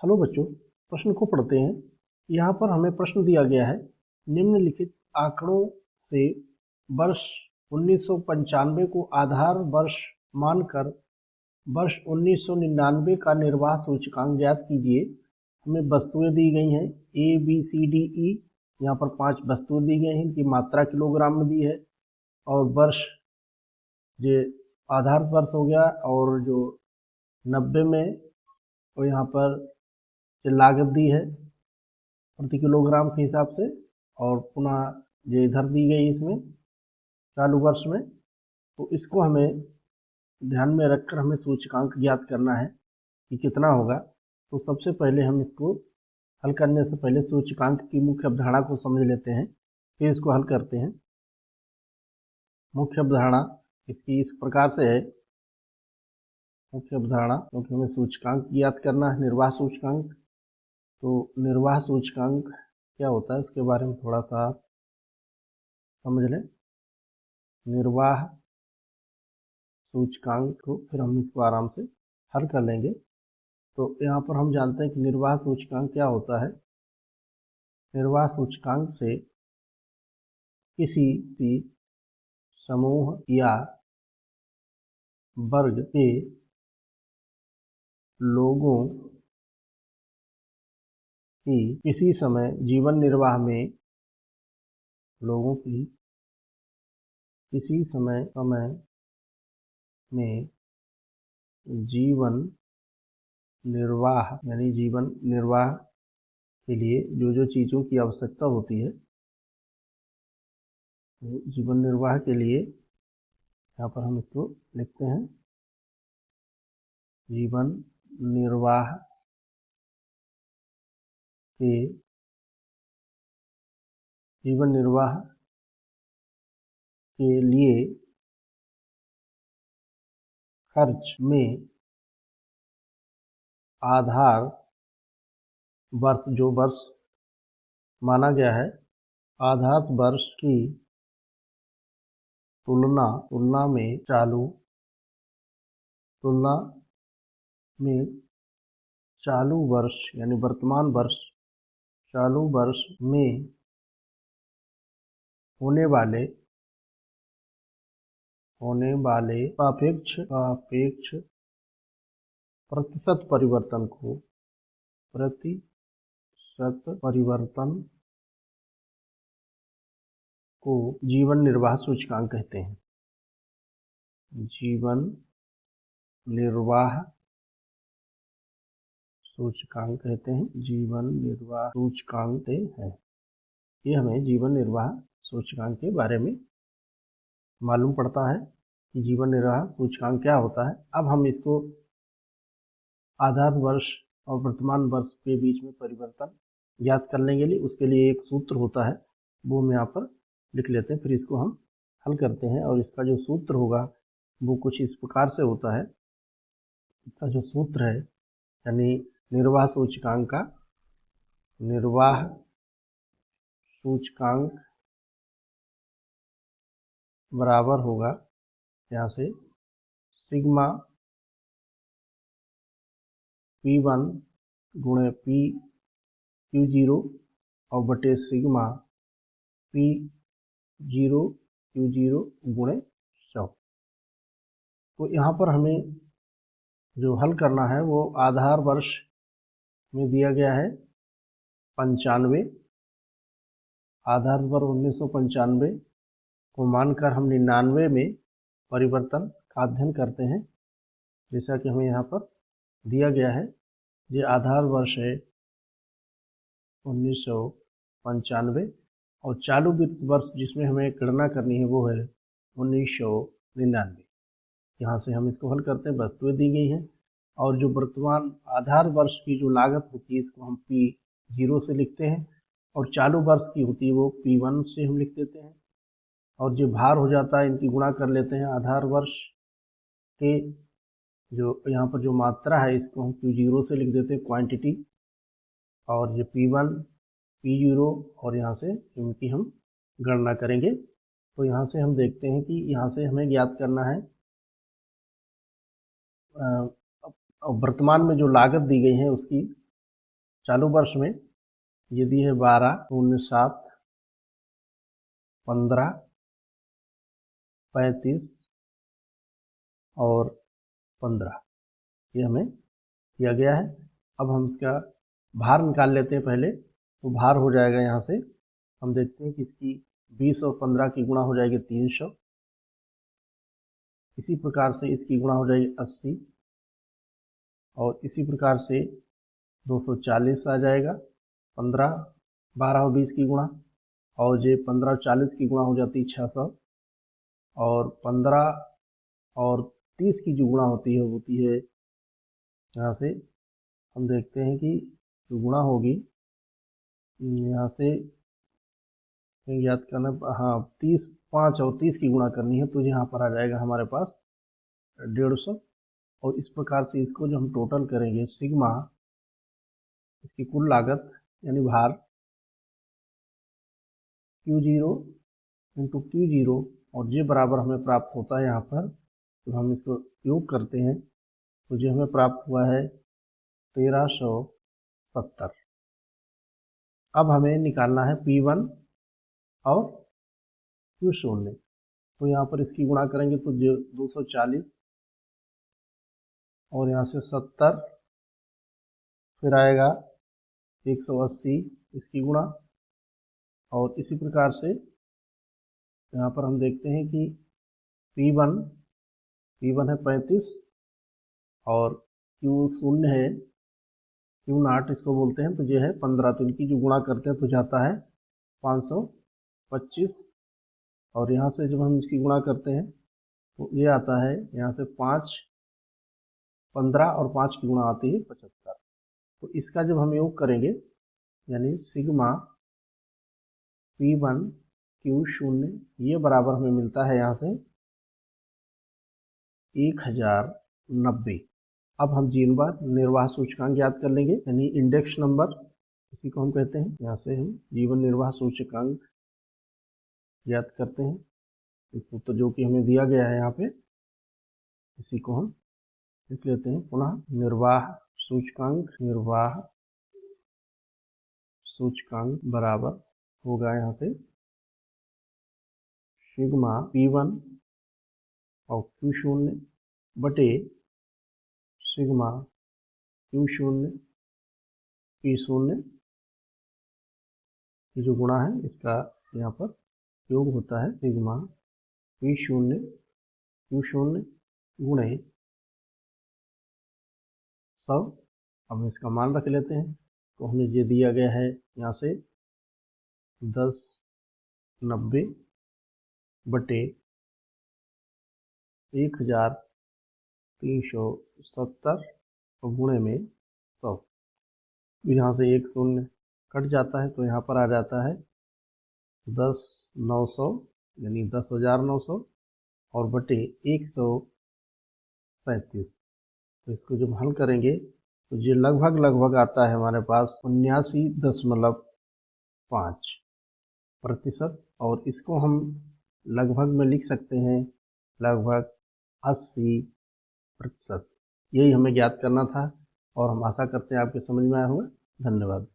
Hello बच्चों, प्रश्न को पढ़ते हैं। यहाँ पर हमें प्रश्न दिया गया है, निम्नलिखित आंकड़ों से वर्ष 1995 को आधार वर्ष मानकर वर्ष 1999 का निर्वाह सूचकांक ज्ञात कीजिए। हमें वस्तुएं दी गई हैं A, B, C, D, E। यहाँ पर 5 वस्तुएं दी गई हैं, इनकी मात्रा किलोग्राम में दी है और वर्ष ये आधार वर्ष हो गया और जो 90 में तो यहाँ पर जो लागत दी है प्रति किलोग्राम के हिसाब से और पुनः ये इधर दी गई इसमें चालू वर्ष में। तो इसको हमें ध्यान में रखकर हमें सूचकांक ज्ञात करना है कि कितना होगा। तो सबसे पहले हम इसको हल करने से पहले सूचकांक की मुख्य अवधारणा को समझ लेते हैं, फिर इसको हल करते हैं। मुख्य अवधारणा इसकी इस प्रकार से है। मुख्य अवधारणा, क्योंकि हमें सूचकांक ज्ञात करना है, निर्वाह सूचकांक। तो निर्वाह सूचकांक क्या होता है उसके बारे में थोड़ा सा समझ लें। निर्वाह सूचकांक को फिर हम इसको आराम से हल कर लेंगे। तो यहाँ पर हम जानते हैं कि निर्वाह सूचकांक क्या होता है। निर्वाह सूचकांक से किसी भी समूह या वर्ग के लोगों की किसी समय जीवन निर्वाह में किसी समय में जीवन निर्वाह यानी जीवन निर्वाह के लिए जो चीज़ों की आवश्यकता होती है, तो जीवन निर्वाह के लिए यहाँ पर हम इसको लिखते हैं जीवन निर्वाह के लिए खर्च में आधार वर्ष, जो वर्ष माना गया है, आधार वर्ष की तुलना में चालू वर्ष यानी वर्तमान वर्ष, चालू वर्ष में होने वाले सापेक्ष प्रतिशत परिवर्तन को जीवन निर्वाह सूचकांक कहते हैं। जीवन निर्वाह सूचकांक कहते हैं, जीवन निर्वाह सूचकांक है। ये हमें जीवन निर्वाह सूचकांक के बारे में मालूम पड़ता है कि जीवन निर्वाह सूचकांक क्या होता है। अब हम इसको आधार वर्ष और वर्तमान वर्ष के बीच में परिवर्तन ज्ञात करने के लिए उसके लिए एक सूत्र होता है, वो हम यहाँ पर लिख लेते हैं, फिर इसको हम हल करते हैं। और इसका जो सूत्र होगा वो कुछ इस प्रकार से होता है। इसका जो सूत्र है यानी निर्वाह सूचकांक का, निर्वाह सूचकांक बराबर होगा यहाँ से सिग्मा P1 गुणे Q0 और बटे सिग्मा P0 Q0 गुणे 100। तो यहाँ पर हमें जो हल करना है वो आधार वर्ष में दिया गया है 95। आधार वर्ष 1995 को मानकर हम 99 में परिवर्तन का अध्ययन करते हैं, जैसा कि हमें यहाँ पर दिया गया है। ये आधार वर्ष है 1995 और चालू वित्त वर्ष जिसमें हमें गणना करनी है वो है 1999। यहाँ से हम इसको हल करते हैं। वस्तुएं दी गई हैं और जो वर्तमान आधार वर्ष की जो लागत होती है इसको हम P0 से लिखते हैं और चालू वर्ष की होती है वो P1 से हम लिख देते हैं। और जो भार हो जाता है इनकी गुणा कर लेते हैं। आधार वर्ष के जो यहाँ पर जो मात्रा है इसको हम Q0 से लिख देते हैं, क्वांटिटी, और ये P1 P0 और यहाँ से इनकी हम गणना करेंगे। तो यहाँ से हम देखते हैं कि यहाँ से हमें ज्ञात करना है वर्तमान में जो लागत दी गई है उसकी चालू वर्ष में ये दी है 12, 07, 15, 35 और 15, ये हमें किया गया है। अब हम इसका भार निकाल लेते हैं पहले। तो भार हो जाएगा यहाँ से, हम देखते हैं कि इसकी 20 और 15 की गुणा हो जाएगी 300। इसी प्रकार से इसकी गुणा हो जाएगी 80 और इसी प्रकार से 240 आ जाएगा। 15, 12 और 20 की गुणा, और ये 15 और 40 की गुणा हो जाती है 600, और 15 और 30 की जो गुणा होती है यहाँ से हम देखते हैं कि जो गुणा होगी यहाँ से याद करना, हाँ 30, 5 और 30 की गुणा करनी है, तो यहाँ पर आ जाएगा हमारे पास 150। और इस प्रकार से इसको जो हम टोटल करेंगे सिग्मा, इसकी कुल लागत यानी भार Q0 इंटू Q0, और ये बराबर हमें प्राप्त होता है यहाँ पर। तो हम इसको योग करते हैं तो ये हमें प्राप्त हुआ है 1370। अब हमें निकालना है P1 और Q0। तो यहाँ पर इसकी गुणा करेंगे तो 240 और यहाँ से 70, फिर आएगा 180 इसकी गुणा, और इसी प्रकार से यहाँ पर हम देखते हैं कि P1 है 35 और Q0 है, Q0 इसको बोलते हैं, तो ये है 15। तो इनकी जो गुणा करते हैं तो जाता है 525, और यहाँ से जब हम इसकी गुणा करते हैं तो ये आता है यहाँ से 5, 15 और 5 की गुणा आती है 75। तो इसका जब हम योग करेंगे यानी सिग्मा P1 Q0 ये बराबर हमें मिलता है यहाँ से 1090। अब हम जीवन निर्वाह सूचकांक याद कर लेंगे, यानी इंडेक्स नंबर, इसी को हम कहते हैं। यहाँ से हम जीवन निर्वाह सूचकांक याद करते हैं, इसको तो जो कि हमें दिया गया है यहाँ पे, इसी को हम लिख लेते हैं पुनः। निर्वाह सूचकांक बराबर होगा यहाँ से सिग्मा P1 और Q0 बटे सिग्मा Q0 P0 की जो गुणा है इसका यहाँ पर योग होता है सिग्मा P0 Q0 गुणे 100। अब इसका मान रख लेते हैं, तो हमें ये दिया गया है यहाँ से 1090 बटे 1370 और गुणे में 100। यहाँ से एक शून्य कट जाता है तो यहाँ पर आ जाता है 10,900 यानी 10,900 और बटे 137। तो इसको जब हल करेंगे तो ये लगभग आता है हमारे पास 79.5%, और इसको हम लगभग में लिख सकते हैं लगभग 80%। यही हमें ज्ञात करना था, और हम आशा करते हैं आपके समझ में आया होगा। धन्यवाद।